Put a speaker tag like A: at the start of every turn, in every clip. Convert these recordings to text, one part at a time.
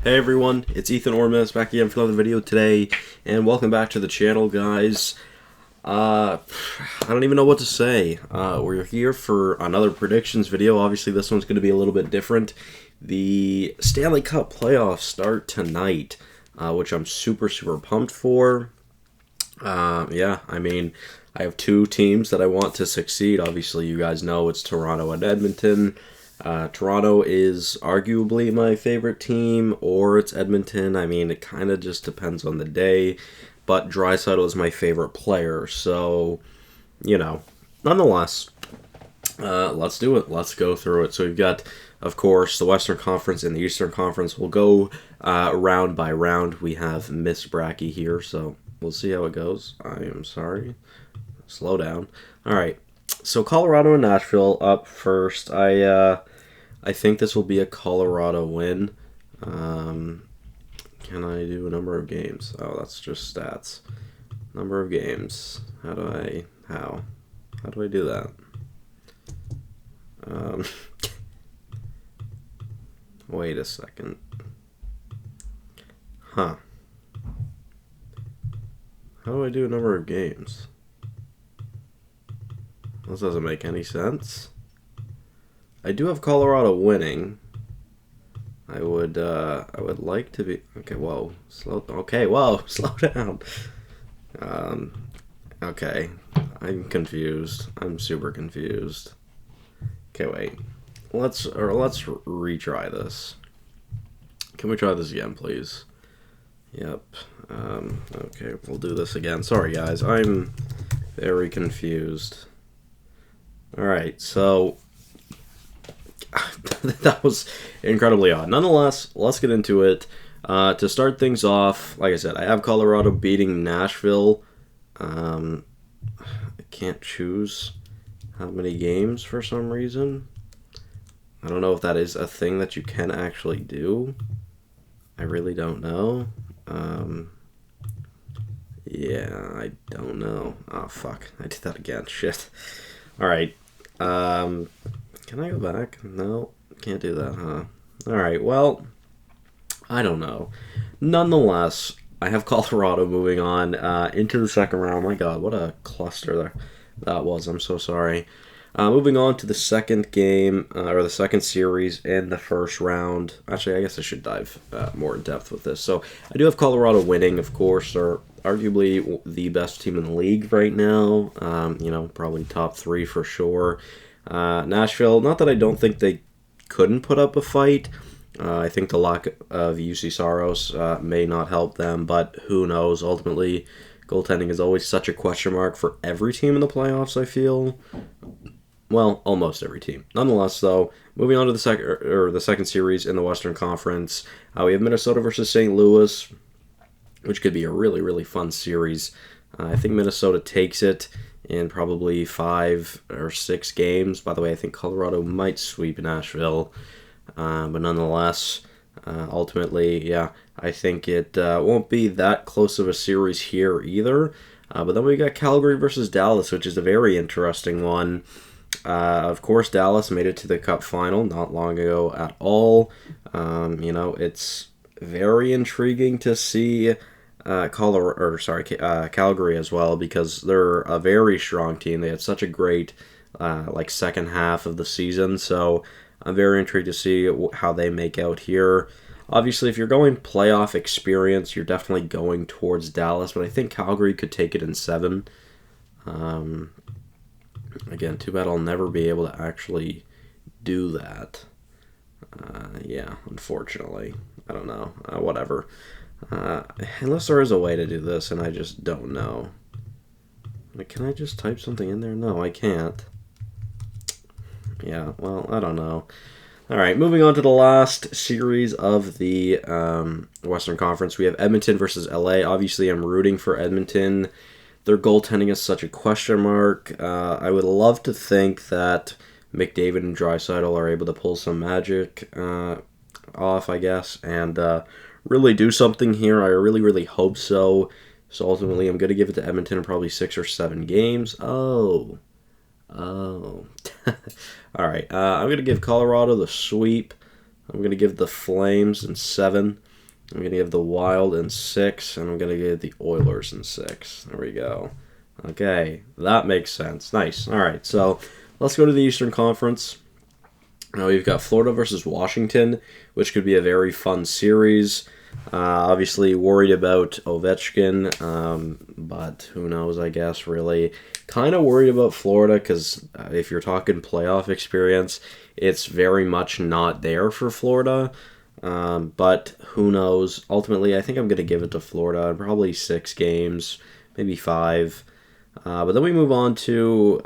A: Hey everyone, it's Ethan Ormes back again for another video today, and welcome back to the channel, guys. I don't even know what to say. We're here for another predictions video. Obviously, this one's going to be a little bit different. The Stanley Cup playoffs start tonight, which I'm super pumped for. Yeah, I mean, I have two teams that I want to succeed. Obviously, you guys know it's Toronto and Edmonton. Toronto is arguably my favorite team, or it's Edmonton. I mean, it kind of just depends on the day, but Draisaitl is my favorite player, so, you know, nonetheless, let's do it. Let's go through it. So we've got, of course, the Western Conference and the Eastern Conference. We'll go round by round. We have Miss Bracky here, so we'll see how it goes. I am sorry. Slow down. All right. So Colorado and Nashville up first. I think this will be a Colorado win. Can I do a number of games? Oh, that's just stats. Number of games. How do I do that? Wait a second. Huh. How do I do a number of games? This doesn't make any sense. I do have Colorado winning. I would like to be okay. Whoa, slow down. Okay, I'm confused. I'm super confused. Okay, wait. Let's retry this. Can we try this again, please? Yep. Okay, we'll do this again. Sorry, guys. I'm very confused. All right, so that was incredibly odd. Nonetheless, let's get into it. To start things off, like I said, I have Colorado beating Nashville. I can't choose how many games for some reason. I don't know if that is a thing that you can actually do. I really don't know. Yeah, I don't know. Oh, fuck. I did that again. Shit. All right. Can I go back? No, can't do that, huh? Alright, well, I don't know. Nonetheless, I have Colorado moving on into the second round. My god, what a cluster that was. I'm so sorry. Moving on to the second game, or the second series in the first round. Actually, I guess I should dive more in depth with this. So, I do have Colorado winning, of course. They're arguably the best team in the league right now. You know, probably top three for sure. Nashville, not that I don't think they couldn't put up a fight. I think the lack of UC Saros may not help them, but who knows? Ultimately, goaltending is always such a question mark for every team in the playoffs, I feel. Well, almost every team. Nonetheless, though, moving on to the second series in the Western Conference, we have Minnesota versus St. Louis, which could be a really fun series. I think Minnesota takes it in probably 5 or 6 games. By the way, I think Colorado might sweep Nashville, but nonetheless, ultimately, yeah, I think it won't be that close of a series here either. But then we got Calgary versus Dallas, which is a very interesting one. Of course, Dallas made it to the Cup final not long ago at all. You know, it's very intriguing to see Calgary as well, because they're a very strong team. They had such a great second half of the season, so I'm very intrigued to see how they make out here. Obviously, if you're going playoff experience, you're definitely going towards Dallas, but I think Calgary could take it in 7. Again, too bad I'll never be able to actually do that. Yeah, unfortunately. I don't know. Whatever. Unless there is a way to do this, and I just don't know. Like, can I just type something in there? No, I can't. Yeah, well, I don't know. Alright, moving on to the last series of the Western Conference. We have Edmonton versus LA. Obviously, I'm rooting for Edmonton. Their goaltending is such a question mark. I would love to think that McDavid and Draisaitl are able to pull some magic off, I guess, and really do something here. I really hope so. So ultimately, I'm going to give it to Edmonton in probably 6 or 7 games. Oh. All right. I'm going to give Colorado the sweep. I'm going to give the Flames in 7. I'm going to give the Wild in 6, and I'm going to give the Oilers in 6. There we go. Okay, that makes sense. Nice. All right, so let's go to the Eastern Conference. Now we've got Florida versus Washington, which could be a very fun series. Obviously worried about Ovechkin, but who knows, I guess, really. Kind of worried about Florida because if you're talking playoff experience, it's very much not there for Florida. But who knows? Ultimately, I think I'm going to give it to Florida. Probably 6 games, maybe 5. But then we move on to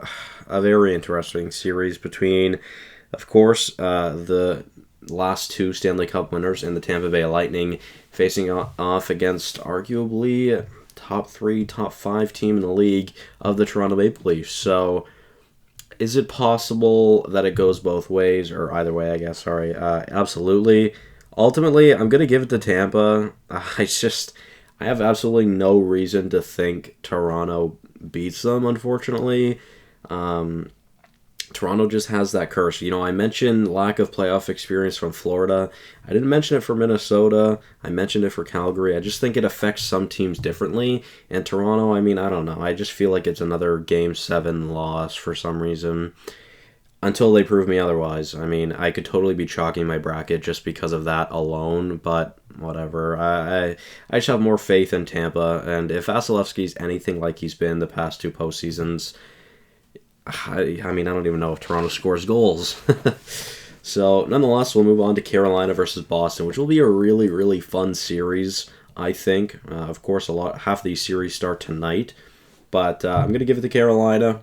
A: a very interesting series between, of course, the last 2 Stanley Cup winners in the Tampa Bay Lightning facing off against arguably top 3, top 5 team in the league of the Toronto Maple Leafs. So is it possible that it goes both ways, or either way, I guess, sorry. Absolutely. Ultimately, I'm going to give it to Tampa. I have absolutely no reason to think Toronto beats them, unfortunately. Toronto just has that curse. You know, I mentioned lack of playoff experience from Florida. I didn't mention it for Minnesota. I mentioned it for Calgary. I just think it affects some teams differently. And Toronto, I mean, I don't know. I just feel like it's another Game 7 loss for some reason. Until they prove me otherwise. I mean, I could totally be chalking my bracket just because of that alone, but whatever. I just have more faith in Tampa, and if Vasilevsky's anything like he's been the past 2 postseasons, I mean, I don't even know if Toronto scores goals. So, nonetheless, we'll move on to Carolina versus Boston, which will be a really, really fun series, I think. Of course, half of these series start tonight, but I'm going to give it to Carolina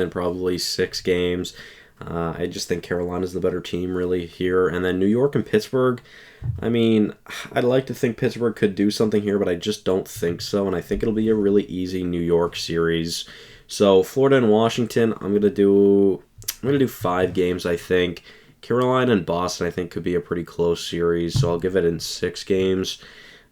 A: in probably 6 games. I just think Carolina's the better team, really, here. And then New York and Pittsburgh. I mean, I'd like to think Pittsburgh could do something here, but I just don't think so. And I think it'll be a really easy New York series. So Florida and Washington, I'm gonna do 5 games, I think. Carolina and Boston, I think, could be a pretty close series, so I'll give it in 6 games.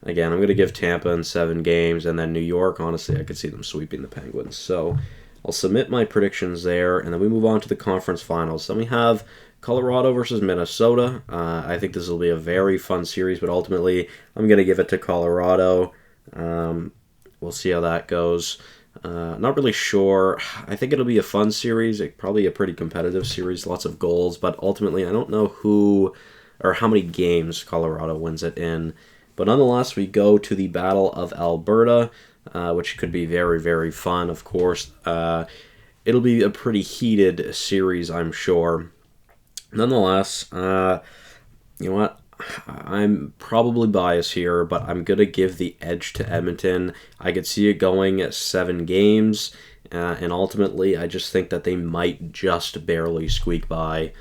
A: Again, I'm gonna give Tampa in 7 games, and then New York, honestly, I could see them sweeping the Penguins. So I'll submit my predictions there, and then we move on to the conference finals. Then we have Colorado versus Minnesota. I think this will be a very fun series, but ultimately, I'm gonna give it to Colorado. We'll see how that goes. Not really sure. I think it'll be a fun series, probably a pretty competitive series, lots of goals, but ultimately I don't know who or how many games Colorado wins it in. But nonetheless, we go to the Battle of Alberta, which could be very, very fun, of course. It'll be a pretty heated series, I'm sure. Nonetheless, you know what? I'm probably biased here, but I'm going to give the edge to Edmonton. I could see it going at 7 games, and ultimately I just think that they might just barely squeak by.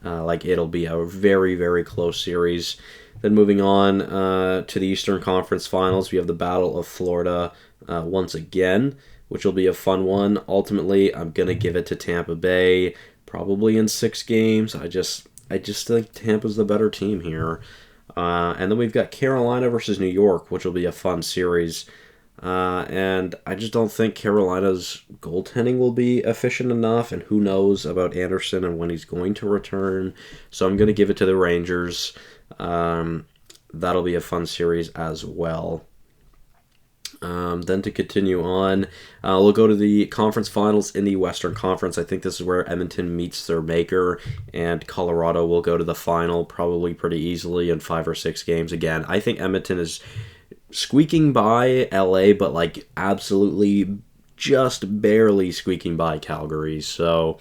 A: It'll be a very, very close series. Then moving on to the Eastern Conference Finals, we have the Battle of Florida once again, which will be a fun one. Ultimately, I'm going to give it to Tampa Bay, probably in 6 games. I just think Tampa's the better team here. And then we've got Carolina versus New York, which will be a fun series. And I just don't think Carolina's goaltending will be efficient enough, and who knows about Anderson and when he's going to return. So I'm going to give it to the Rangers. That'll be a fun series as well. Then to continue on, we'll go to the conference finals in the Western Conference. I think this is where Edmonton meets their maker, and Colorado will go to the final probably pretty easily in 5 or 6 games. Again, I think Edmonton is squeaking by LA, but absolutely just barely squeaking by Calgary. So,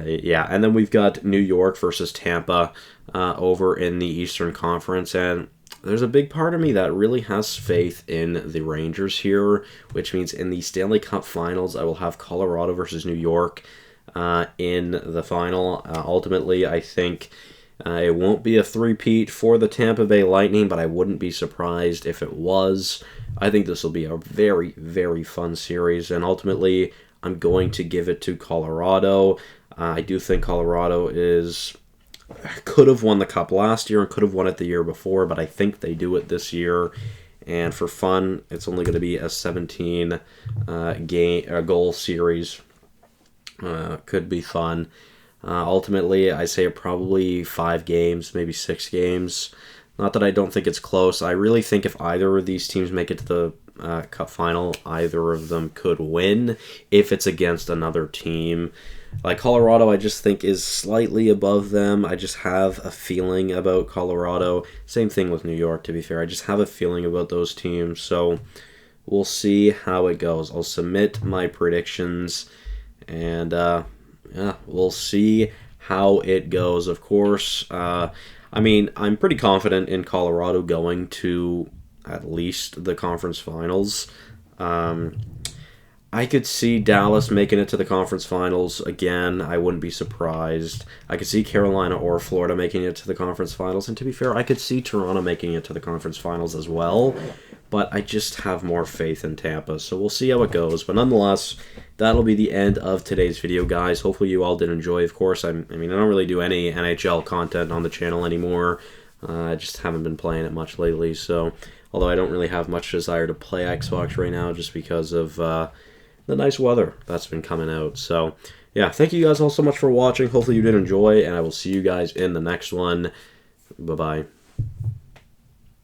A: yeah. And then we've got New York versus Tampa over in the Eastern Conference, and there's a big part of me that really has faith in the Rangers here, which means in the Stanley Cup Finals, I will have Colorado versus New York in the final. Ultimately, I think it won't be a three-peat for the Tampa Bay Lightning, but I wouldn't be surprised if it was. I think this will be a very, very fun series, and ultimately, I'm going to give it to Colorado. I do think Colorado could have won the Cup last year and could have won it the year before, but I think they do it this year. And for fun, it's only going to be a 17 goal series. Could be fun. Ultimately, I say probably 5 games, maybe 6 games. Not that I don't think it's close. I really think if either of these teams make it to the Cup final, either of them could win if it's against another team. Like Colorado, I just think is slightly above them. I just have a feeling about Colorado. Same thing with New York, to be fair. I just have a feeling about those teams. So we'll see how it goes. I'll submit my predictions, and yeah, we'll see how it goes. Of course, I mean, I'm pretty confident in Colorado going to at least the conference finals. I could see Dallas making it to the conference finals again. I wouldn't be surprised. I could see Carolina or Florida making it to the conference finals. And to be fair, I could see Toronto making it to the conference finals as well. But I just have more faith in Tampa. So we'll see how it goes. But nonetheless, that'll be the end of today's video, guys. Hopefully you all did enjoy. Of course, I mean, I don't really do any NHL content on the channel anymore. I just haven't been playing it much lately. So, although I don't really have much desire to play Xbox right now just because of the nice weather that's been coming out. So, yeah, thank you guys all so much for watching. Hopefully you did enjoy, and I will see you guys in the next one. Bye-bye.